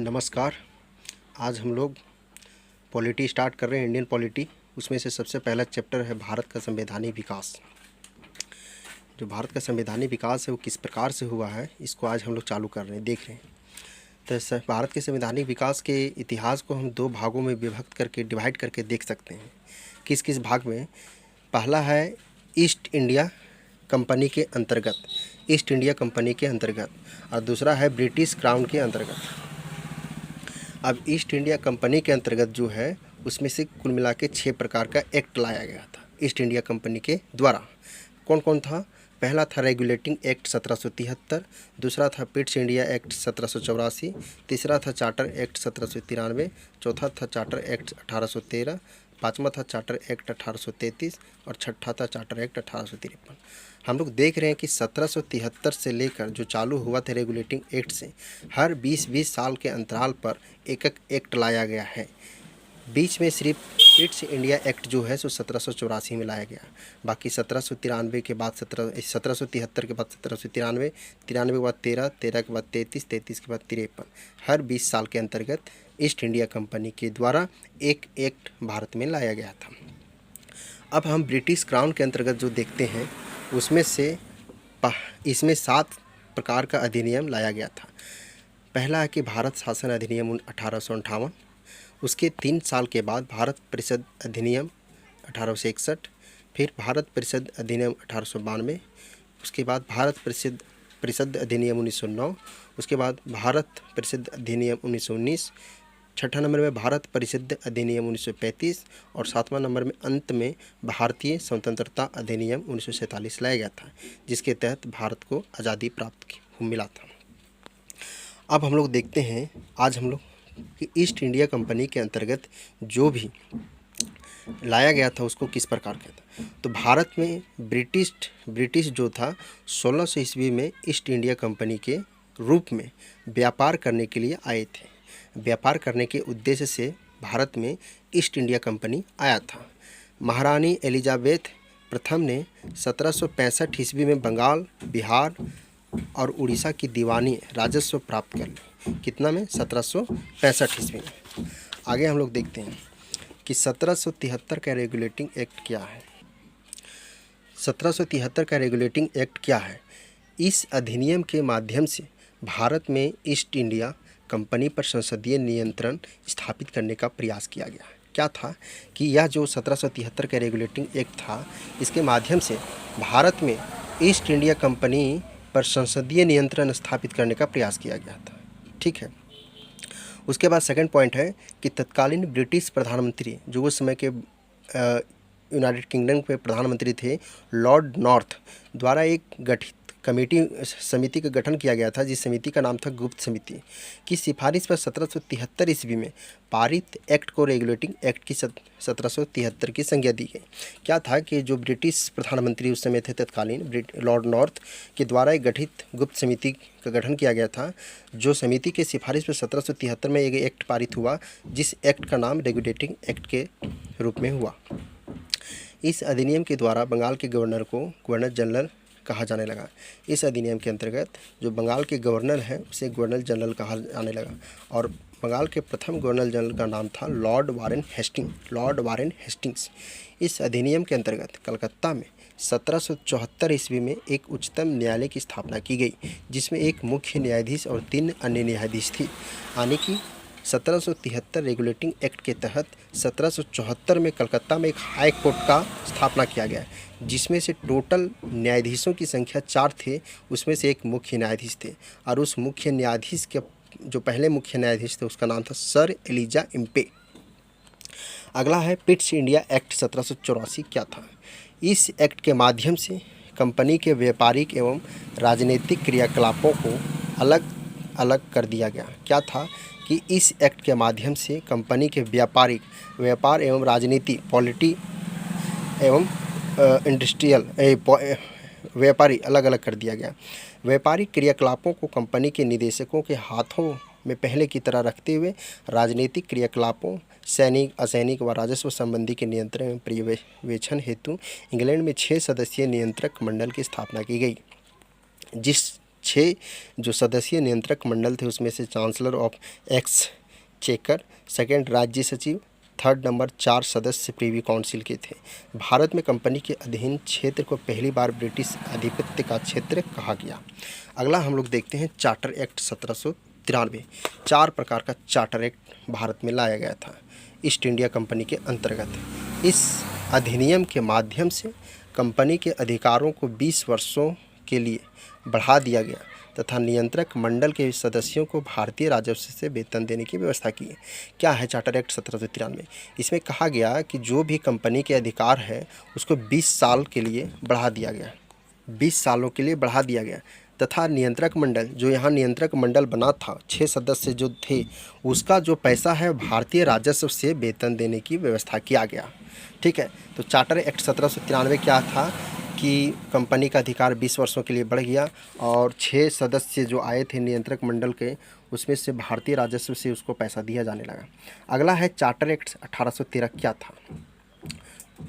नमस्कार। आज हम लोग पॉलिटी स्टार्ट कर रहे हैं, इंडियन पॉलिटी। उसमें से सबसे पहला चैप्टर है भारत का संवैधानिक विकास। जो भारत का संवैधानिक विकास है वो किस प्रकार से हुआ है, इसको आज हम लोग चालू कर रहे हैं, देख रहे हैं। तो भारत के संवैधानिक विकास के इतिहास को हम दो भागों में विभक्त करके डिवाइड करके देख सकते हैं। किस किस भाग में? पहला है ईस्ट इंडिया कंपनी के अंतर्गत, ईस्ट इंडिया कंपनी के अंतर्गत, और दूसरा है ब्रिटिश क्राउन के अंतर्गत। अब ईस्ट इंडिया कंपनी के अंतर्गत जो है उसमें से कुल मिला के 6 प्रकार का एक्ट लाया गया था ईस्ट इंडिया कंपनी के द्वारा। कौन कौन था? पहला था रेगुलेटिंग एक्ट 1773, दूसरा था पिट्स इंडिया एक्ट 1784, तीसरा था चार्टर एक्ट 1793, चौथा था चार्टर एक्ट 1813, पाँचवा था चार्टर एक्ट 1833 और छठा था चार्टर एक्ट 1853। हम लोग देख रहे हैं कि 1773 से लेकर जो चालू हुआ था रेगुलेटिंग एक्ट से, हर 20-20 साल के अंतराल पर एक एक एक्ट लाया गया है। बीच में सिर्फ पिट्स इंडिया एक्ट जो है सो 1784 में लाया गया। बाकी 1793 के बाद 1773 के बाद 1793, 93 के बाद 13, 13 के बाद 33, 33 के बाद 53। हर 20 साल के अंतर्गत ईस्ट इंडिया कंपनी के द्वारा एक एक्ट भारत में लाया गया था। अब हम ब्रिटिश क्राउन के अंतर्गत जो देखते हैं उसमें से इसमें 7 प्रकार का अधिनियम लाया गया था। पहला है कि भारत शासन अधिनियम 1858, उसके 3 साल के बाद भारत परिषद अधिनियम 1861, फिर भारत परिषद अधिनियम 1892, उसके बाद भारत परिषद अधिनियम 1909, उसके बाद भारत परिषद अधिनियम 1919, छठा नंबर में भारत परिषद अधिनियम 1935 और 7वां नंबर में अंत में भारतीय स्वतंत्रता अधिनियम 1947 लाया गया था, जिसके तहत भारत को आज़ादी प्राप्त मिला था। अब हम लोग देखते हैं आज हम लोग कि ईस्ट इंडिया कंपनी के अंतर्गत जो भी लाया गया था उसको किस प्रकार का था। तो भारत में ब्रिटिश जो था 1600 ईस्वी में ईस्ट इंडिया कंपनी के रूप में व्यापार करने के लिए आए थे। व्यापार करने के उद्देश्य से भारत में ईस्ट इंडिया कंपनी आया था। महारानी एलिजाबेथ प्रथम ने 1765 ईस्वी में बंगाल, बिहार और उड़ीसा की दीवानी राजस्व प्राप्त कर ली। कितना में? 1765 ईस्वी में। आगे हम लोग देखते हैं कि 1773 का रेगुलेटिंग एक्ट क्या है। 1773 का रेगुलेटिंग एक्ट क्या है? इस अधिनियम के माध्यम से भारत में ईस्ट इंडिया कंपनी पर संसदीय नियंत्रण स्थापित करने का प्रयास किया गया। क्या था कि यह जो 1773 का रेगुलेटिंग एक्ट था, इसके माध्यम से भारत में ईस्ट इंडिया कंपनी पर संसदीय नियंत्रण स्थापित करने का प्रयास किया गया था। ठीक है। उसके बाद सेकंड पॉइंट है कि तत्कालीन ब्रिटिश प्रधानमंत्री जो उस समय के यूनाइटेड किंगडम के प्रधानमंत्री थे, लॉर्ड नॉर्थ द्वारा एक गठित समिति का गठन किया गया था, जिस समिति का नाम था गुप्त समिति की सिफारिश पर 1773 ईस्वी में पारित एक्ट को रेगुलेटिंग एक्ट की 1773 की संज्ञा दी गई। क्या था कि जो ब्रिटिश प्रधानमंत्री उस समय थे तत्कालीन लॉर्ड नॉर्थ के द्वारा एक गठित गुप्त समिति का गठन किया गया था, जो समिति के सिफारिश पर 1773 में एक एक्ट पारित हुआ, जिस एक्ट का नाम रेगुलेटिंग एक्ट के रूप में हुआ। इस अधिनियम के द्वारा बंगाल के गवर्नर को गवर्नर जनरल कहा जाने लगा। इस अधिनियम के अंतर्गत जो बंगाल के गवर्नर हैं उसे गवर्नर जनरल कहा जाने लगा, और बंगाल के प्रथम गवर्नर जनरल का नाम था लॉर्ड वारेन हेस्टिंग्स। इस अधिनियम के अंतर्गत कलकत्ता में 1774 ईस्वी में एक उच्चतम न्यायालय की स्थापना की गई, जिसमें एक मुख्य न्यायाधीश और 3 अन्य न्यायाधीश थी। यानी कि 1773 रेगुलेटिंग एक्ट के तहत 1774 में कलकत्ता में एक हाई कोर्ट का स्थापना किया गया, जिसमें से टोटल न्यायाधीशों की संख्या 4 थे, उसमें से एक मुख्य न्यायाधीश थे, और उस मुख्य न्यायाधीश के जो पहले मुख्य न्यायाधीश थे उसका नाम था सर एलिजा इम्पे। अगला है पिट्स इंडिया एक्ट 1784। क्या था? इस एक्ट के माध्यम से कंपनी के व्यापारिक एवं राजनीतिक क्रियाकलापों को अलग अलग कर दिया गया। क्या था कि इस एक्ट के माध्यम से कंपनी के व्यापार एवं राजनीति पॉलिटी एवं इंडस्ट्रियल व्यापारी अलग अलग कर दिया गया। व्यापारिक क्रियाकलापों को कंपनी के निदेशकों के हाथों में पहले की तरह रखते हुए राजनीतिक क्रियाकलापों, सैनिक, असैनिक व राजस्व संबंधी के नियंत्रण एवं पर्यवेक्षण हेतु इंग्लैंड में 6 सदस्यीय नियंत्रक मंडल की स्थापना की गई, जिस 6 जो सदस्यीय नियंत्रक मंडल थे उसमें से चांसलर ऑफ एक्सचेकर, सेकंड राज्य सचिव, थर्ड नंबर 4 सदस्य प्रीवी काउंसिल के थे। भारत में कंपनी के अधीन क्षेत्र को पहली बार ब्रिटिश आधिपत्य का क्षेत्र कहा गया। अगला हम लोग देखते हैं चार्टर एक्ट 1793। 4 प्रकार का चार्टर एक्ट भारत में लाया गया था ईस्ट इंडिया कंपनी के अंतर्गत। इस अधिनियम के माध्यम से कंपनी के अधिकारों को 20 वर्षों के लिए बढ़ा दिया गया तथा नियंत्रक मंडल के सदस्यों को भारतीय राजस्व से वेतन देने की व्यवस्था की। क्या है चार्टर एक्ट 1793? इसमें कहा गया कि जो भी कंपनी के अधिकार है उसको 20 साल के लिए बढ़ा दिया गया, 20 सालों के लिए बढ़ा दिया गया तथा नियंत्रक मंडल, जो यहाँ नियंत्रक मंडल बना था 6 सदस्य जो थे, उसका जो पैसा है भारतीय राजस्व से वेतन देने की व्यवस्था किया गया। ठीक है, तो चार्टर एक्ट 1793 क्या था कि कंपनी का अधिकार 20 वर्षों के लिए बढ़ गया और 6 सदस्य जो आए थे नियंत्रक मंडल के, उसमें से भारतीय राजस्व से उसको पैसा दिया जाने लगा। अगला है चार्टर एक्ट 1813। क्या था?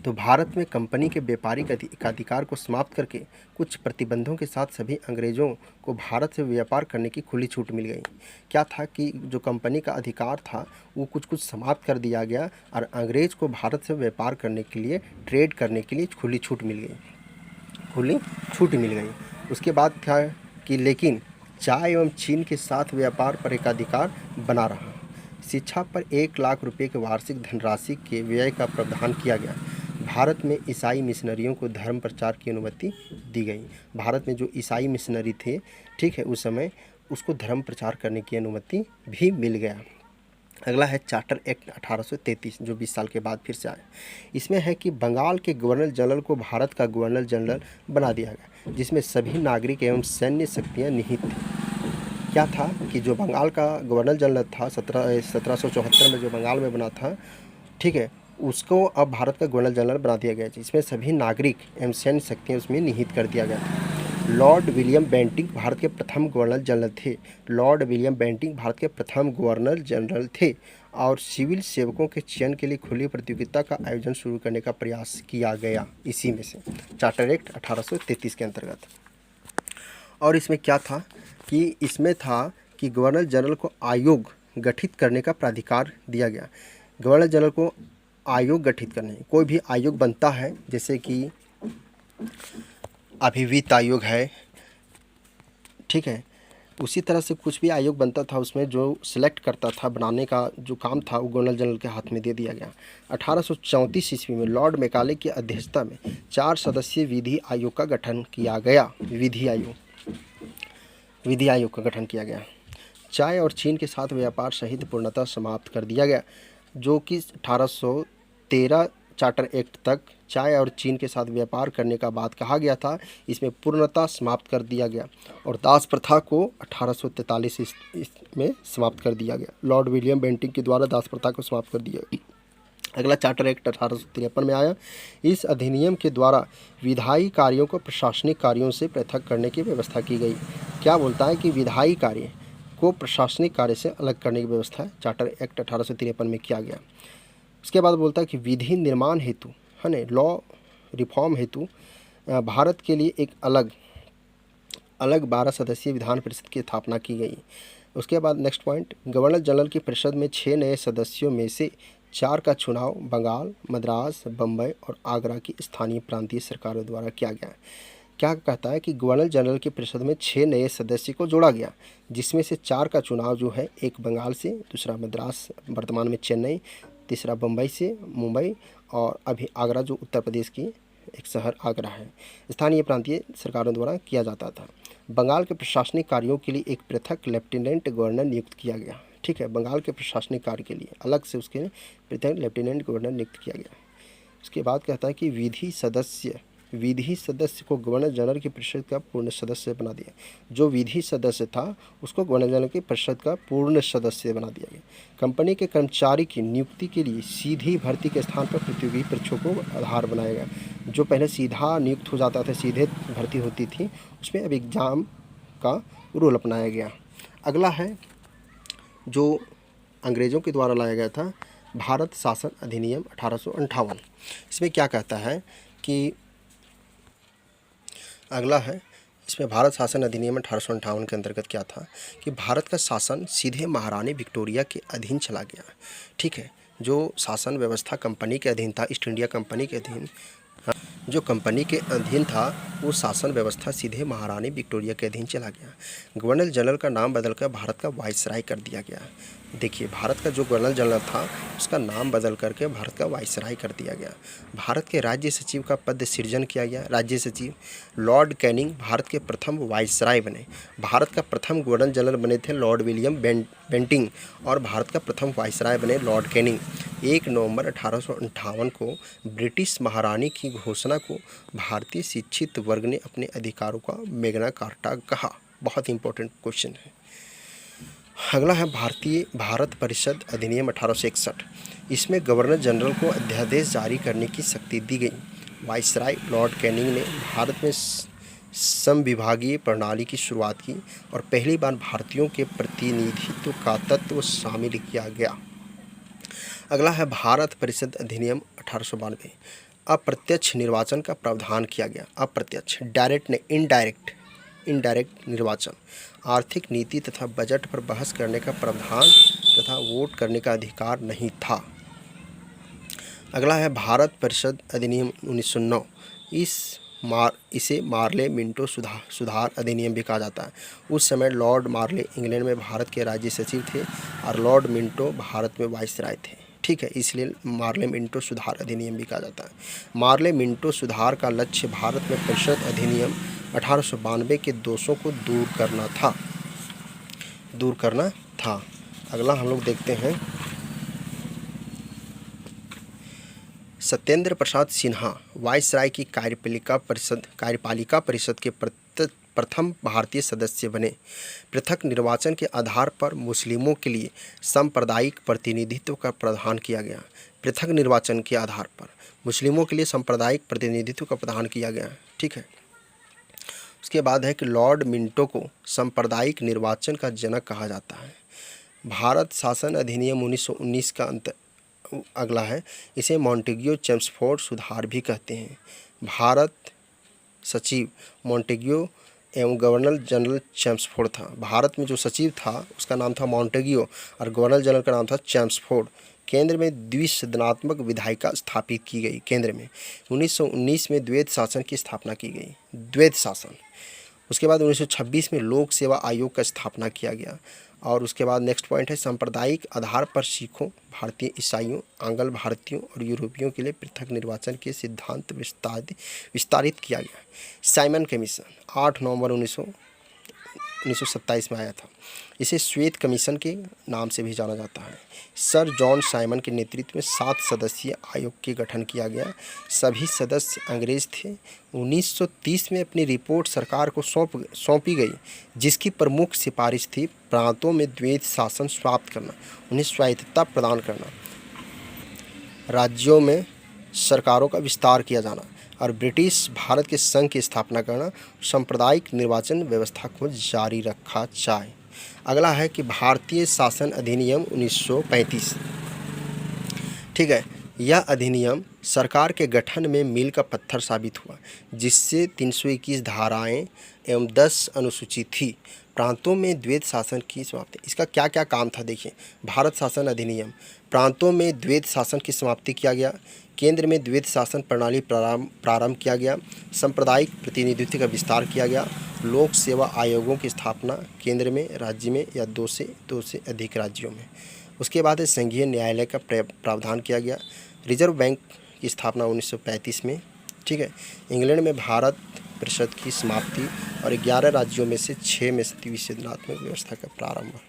तो भारत में कंपनी के व्यापारिक अधिकार को समाप्त करके कुछ प्रतिबंधों के साथ सभी अंग्रेज़ों को भारत से व्यापार करने की खुली छूट मिल गई। क्या था कि जो कंपनी का अधिकार था वो कुछ समाप्त कर दिया गया और अंग्रेज़ को भारत से व्यापार करने के लिए, ट्रेड करने के लिए खुली छूट मिल गई। उसके बाद था कि लेकिन चाय एवं चीन के साथ व्यापार पर एक अधिकार बना रहा। शिक्षा पर 1 लाख रुपए के वार्षिक धनराशि के व्यय का प्रावधान किया गया। भारत में ईसाई मिशनरियों को धर्म प्रचार की अनुमति दी गई। भारत में जो ईसाई मिशनरी थे, ठीक है, उस समय उसको धर्म प्रचार करने की अनुमति भी मिल गया। अगला है चार्टर एक्ट 1833 जो 20 साल के बाद फिर से आया। इसमें है कि बंगाल के गवर्नर जनरल को भारत का गवर्नर जनरल बना दिया गया, जिसमें सभी नागरिक एवं सैन्य शक्तियाँ निहित थी। क्या था कि जो बंगाल का गवर्नर जनरल था 1774 में जो बंगाल में बना था, ठीक है, उसको अब भारत का गवर्नर जनरल बना दिया गया, जिसमें सभी नागरिक एवं सैन्य शक्तियाँ उसमें निहित कर दिया गया था। लॉर्ड विलियम बेंटिंक भारत के प्रथम गवर्नर जनरल थे। लॉर्ड विलियम बेंटिंक भारत के प्रथम गवर्नर जनरल थे और सिविल सेवकों के चयन के लिए खुली प्रतियोगिता का आयोजन शुरू करने का प्रयास किया गया इसी में से, चार्टर एक्ट 1833 के अंतर्गत। और इसमें क्या था कि इसमें था कि गवर्नर जनरल को आयोग गठित करने का प्राधिकार दिया गया। गवर्नर जनरल को आयोग गठित करने, कोई भी आयोग बनता है, जैसे कि अभी वित्त आयोग है, ठीक है, उसी तरह से कुछ भी आयोग बनता था, उसमें जो सिलेक्ट करता था, बनाने का जो काम था वो गवर्नर जनरल के हाथ में दे दिया गया। 1834 ईस्वी में लॉर्ड मैकाले की अध्यक्षता में 4 सदस्यीय विधि आयोग का गठन किया गया। विधि आयोग का गठन किया गया। चाय और चीन के साथ व्यापार सहित पूर्णतः समाप्त कर दिया गया, जो कि 1813 चार्टर एक्ट तक चाय और चीन के साथ व्यापार करने का बात कहा गया था, इसमें पूर्णतः समाप्त कर दिया गया और दास प्रथा को 1843 में समाप्त कर दिया गया। लॉर्ड विलियम बेंटिंक के द्वारा दास प्रथा को समाप्त कर दिया। अगला चार्टर एक्ट 1853 में आया। इस अधिनियम के द्वारा विधायी कार्यों को प्रशासनिक कार्यों से पृथक करने की व्यवस्था की गई। क्या बोलता है कि विधायी कार्य को प्रशासनिक कार्य से अलग करने की व्यवस्था चार्टर एक्ट 1853 में किया गया। उसके बाद बोलता है कि विधि निर्माण हेतु, है ना, लॉ रिफॉर्म हेतु भारत के लिए एक अलग 12 सदस्यीय विधान परिषद की स्थापना की गई। उसके बाद नेक्स्ट पॉइंट, गवर्नर जनरल की परिषद में 6 नए सदस्यों में से 4 का चुनाव बंगाल, मद्रास, बम्बई और आगरा की स्थानीय प्रांतीय सरकारों द्वारा किया गया। क्या कहता है कि गवर्नर जनरल की परिषद में 6 नए सदस्य को जोड़ा गया, जिसमें से 4 का चुनाव जो है, एक बंगाल से, दूसरा मद्रास वर्तमान में चेन्नई, तीसरा बम्बई से, मुंबई और अभी आगरा जो उत्तर प्रदेश की एक शहर आगरा है, स्थानीय प्रांतीय सरकारों द्वारा किया जाता था। बंगाल के प्रशासनिक कार्यों के लिए एक पृथक लेफ्टिनेंट गवर्नर नियुक्त किया गया। ठीक है, बंगाल के प्रशासनिक कार्य के लिए अलग से उसके पृथक लेफ्टिनेंट गवर्नर नियुक्त किया गया। उसके बाद कहता है कि विधि सदस्य को गवर्नर जनरल की परिषद का पूर्ण सदस्य बना दिया। जो विधि सदस्य था उसको गवर्नर जनरल की परिषद का पूर्ण सदस्य बना दिया गया। कंपनी के कर्मचारी की नियुक्ति के लिए सीधी भर्ती के स्थान पर प्रतियोगी परीक्षाओं को आधार बनाया गया। जो पहले सीधा नियुक्त हो जाता था, सीधे भर्ती होती थी, उसमें अब एग्ज़ाम का रूल अपनाया गया। अगला है जो अंग्रेज़ों के द्वारा लाया गया था, भारत शासन अधिनियम 1858। इसमें क्या कहता है कि अगला है, इसमें भारत शासन अधिनियम 1858 के अंतर्गत क्या था कि भारत का शासन सीधे महारानी विक्टोरिया के अधीन चला गया। ठीक है, जो शासन व्यवस्था कंपनी के अधीन था, ईस्ट इंडिया कंपनी के अधीन, जो कंपनी के अधीन था, वो शासन व्यवस्था सीधे महारानी विक्टोरिया के अधीन चला गया। गवर्नर जनरल का नाम बदलकर भारत का वाइसराय कर दिया गया। देखिए, भारत का जो गवर्नर जनरल था उसका नाम बदल करके भारत का वाइसराय कर दिया गया। भारत के राज्य सचिव का पद सृजन किया गया। राज्य सचिव लॉर्ड कैनिंग भारत के प्रथम वाइसराय बने। भारत का प्रथम गवर्नर जनरल बने थे लॉर्ड विलियम बेंटिंग और भारत का प्रथम वाइसराय बने लॉर्ड कैनिंग। 1 नवंबर 1858 को ब्रिटिश महारानी की घोषणा को भारतीय शिक्षित वर्ग ने अपने अधिकारों का मैग्ना कार्टा कहा। बहुत इंपॉर्टेंट क्वेश्चन है। अगला है भारत परिषद अधिनियम 1861। इसमें गवर्नर जनरल को अध्यादेश जारी करने की शक्ति दी गई। वाइसराय लॉर्ड कैनिंग ने भारत में समविभागीय प्रणाली की शुरुआत की और पहली बार भारतीयों के प्रतिनिधित्व का तत्व शामिल किया गया। अगला है भारत परिषद अधिनियम 1892। अप्रत्यक्ष निर्वाचन का प्रावधान किया गया। अप्रत्यक्ष, डायरेक्ट ने इनडायरेक्ट निर्वाचन, आर्थिक नीति तथा बजट पर बहस करने का प्रावधान तथा वोट करने का अधिकार नहीं था। अगला है भारत परिषद अधिनियम 1909। इसे मार्ले मिंटो सुधार अधिनियम भी कहा जाता है। उस समय लॉर्ड मार्ले इंग्लैंड में भारत के राज्य सचिव थे और लॉर्ड मिंटो भारत में वाइसराय थे। ठीक है, इसलिए मार्ले मिंटो सुधार अधिनियम भी कहा जाता है। मार्ले मिंटो सुधार का लक्ष्य भारत में परिषद अधिनियम 1892 के दोषों को दूर करना था। अगला हम लोग देखते हैं सत्येंद्र प्रसाद सिन्हा वाइसराय की कार्यपालिका परिषद के प्रथम भारतीय सदस्य बने। पृथक निर्वाचन के आधार पर मुस्लिमों के लिए सांप्रदायिक प्रतिनिधित्व का प्रावधान किया गया। पृथक निर्वाचन के आधार पर मुस्लिमों के लिए सांप्रदायिक प्रतिनिधित्व का प्रावधान किया गया। ठीक है, उसके बाद है कि लॉर्ड मिंटो को सांप्रदायिक निर्वाचन का जनक कहा जाता है। भारत शासन अधिनियम 1919 का अगला है, इसे मॉन्टेग्यू चेम्सफोर्ड सुधार भी कहते हैं। भारत सचिव मॉन्टेग्यू एवं गवर्नर जनरल चेम्सफोर्ड था। भारत में जो सचिव था उसका नाम था मॉन्टेग्यू और गवर्नर जनरल का नाम था चेम्सफोर्ड। केंद्र में द्विसदनात्मक विधायिका स्थापित की गई। केंद्र में 1919 में द्वैत शासन की स्थापना की गई। द्वैत शासन। उसके बाद 1926 में लोक सेवा आयोग का स्थापना किया गया। और उसके बाद नेक्स्ट पॉइंट है सांप्रदायिक आधार पर सिखों, भारतीय ईसाइयों, आंग्ल भारतीयों और यूरोपियों के लिए पृथक निर्वाचन के सिद्धांत विस्तारित किया गया। साइमन कमीशन 8 नवंबर 1927 में आया था। इसे श्वेत कमीशन के नाम से भी जाना जाता है। सर जॉन साइमन के नेतृत्व में 7 सदस्यीय आयोग के गठन किया गया। सभी सदस्य अंग्रेज थे। 1930 में अपनी रिपोर्ट सरकार को सौंपी गई, जिसकी प्रमुख सिफारिश थी प्रांतों में द्वैत शासन समाप्त करना, उन्हें स्वायत्तता प्रदान करना, राज्यों में सरकारों का विस्तार किया जाना और ब्रिटिश भारत के संघ की स्थापना करना, सांप्रदायिक निर्वाचन व्यवस्था को जारी रखा जाए। अगला है कि भारतीय शासन अधिनियम 1935। ठीक है, यह अधिनियम सरकार के गठन में मील का पत्थर साबित हुआ, जिससे 321 धाराएं एवं 10 अनुसूची थी। प्रांतों में द्वैत शासन की समाप्ति। इसका क्या क्या काम था देखिए। भारत शासन अधिनियम, प्रांतों में द्वैत शासन की समाप्ति किया गया। केंद्र में द्वैत शासन प्रणाली प्रारंभ किया गया। सांप्रदायिक प्रतिनिधित्व का विस्तार किया गया। लोक सेवा आयोगों की स्थापना केंद्र में, राज्य में या दो से अधिक राज्यों में। उसके बाद संघीय न्यायालय का प्रावधान किया गया। रिजर्व बैंक की स्थापना 1935 में। ठीक है, इंग्लैंड में भारत परिषद की समाप्ति और 11 राज्यों में से 6 में द्विसदनात्मक व्यवस्था का प्रारंभ।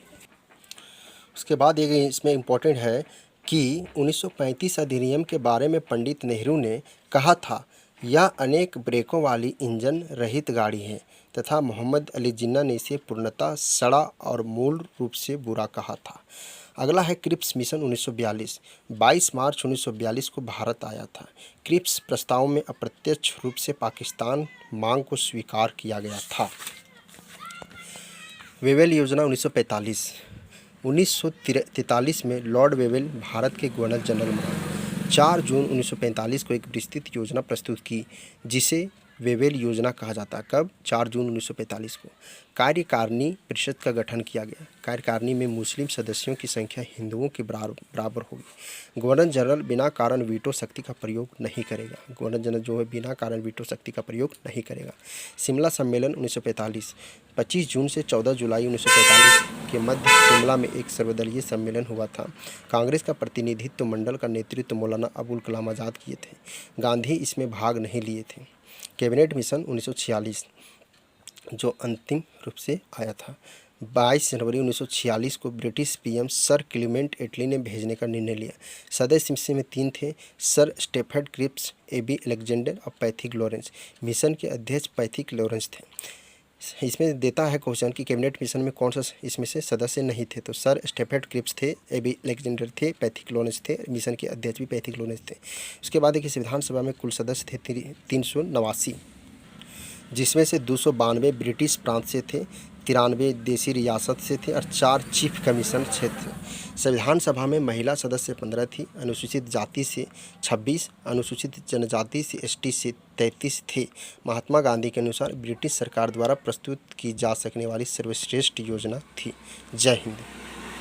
उसके बाद ये इसमें इम्पोर्टेंट है कि 1935 अधिनियम के बारे में पंडित नेहरू ने कहा था, यह अनेक ब्रेकों वाली इंजन रहित गाड़ी है तथा मोहम्मद अली जिन्ना ने इसे पूर्णतः सड़ा और मूल रूप से बुरा कहा था। अगला है क्रिप्स मिशन 1942। 22 मार्च 1942 को भारत आया था। क्रिप्स प्रस्ताव में अप्रत्यक्ष रूप से पाकिस्तान मांग को स्वीकार किया गया था। वेवेल योजना 1945। 1943 में लॉर्ड वेवेल भारत के गवर्नर जनरल बने। 4 जून 1945 को एक विस्तृत योजना प्रस्तुत की, जिसे वेवेल योजना कहा जाता है। कब? 4 जून 1945 को। कार्यकारिणी परिषद का गठन किया गया। कार्यकारिणी में मुस्लिम सदस्यों की संख्या हिंदुओं के बराबर होगी। गवर्नर जनरल बिना कारण वीटो शक्ति का प्रयोग नहीं करेगा। गवर्नर जनरल जो है बिना कारण वीटो शक्ति का प्रयोग नहीं करेगा। शिमला सम्मेलन 1945, 25 जून से 14 जुलाई 1945 के मध्य शिमला में एक सर्वदलीय सम्मेलन हुआ था। कांग्रेस का प्रतिनिधित्व मंडल का नेतृत्व मौलाना अबुल कलाम आज़ाद किए थे। गांधी इसमें भाग नहीं लिए थे। कैबिनेट मिशन 1946 जो अंतिम रूप से आया था। 22 जनवरी 1946 को British PM sir Clement Attlee ने भेजने का निर्णय लिया। सदस्य इसमें 3 थे, sir Stafford Cripps, AB Alexander और पैथिक लॉरेंस। मिशन के अध्यक्ष पैथिक लॉरेंस थे। इसमें देता है क्वेश्चन कि कैबिनेट मिशन में कौन सा इसमें से सदस्य नहीं थे, तो सर स्टेफर्ड क्रिप्स थे, एबी अलेक्जेंडर थे, पैथिक लॉरेंस थे। मिशन के अध्यक्ष भी पैथिक लॉरेंस थे। उसके बाद देखिए संविधान सभा में कुल सदस्य थे 389, जिसमें से 292 ब्रिटिश प्रांत से थे, 93 देसी रियासत से थे और 4 चीफ कमीशन क्षेत्र। संविधान सभा में महिला सदस्य 15 थी, अनुसूचित जाति से 26, अनुसूचित जनजाति से एसटी से 33 थे। महात्मा गांधी के अनुसार ब्रिटिश सरकार द्वारा प्रस्तुत की जा सकने वाली सर्वश्रेष्ठ योजना थी। जय हिंद।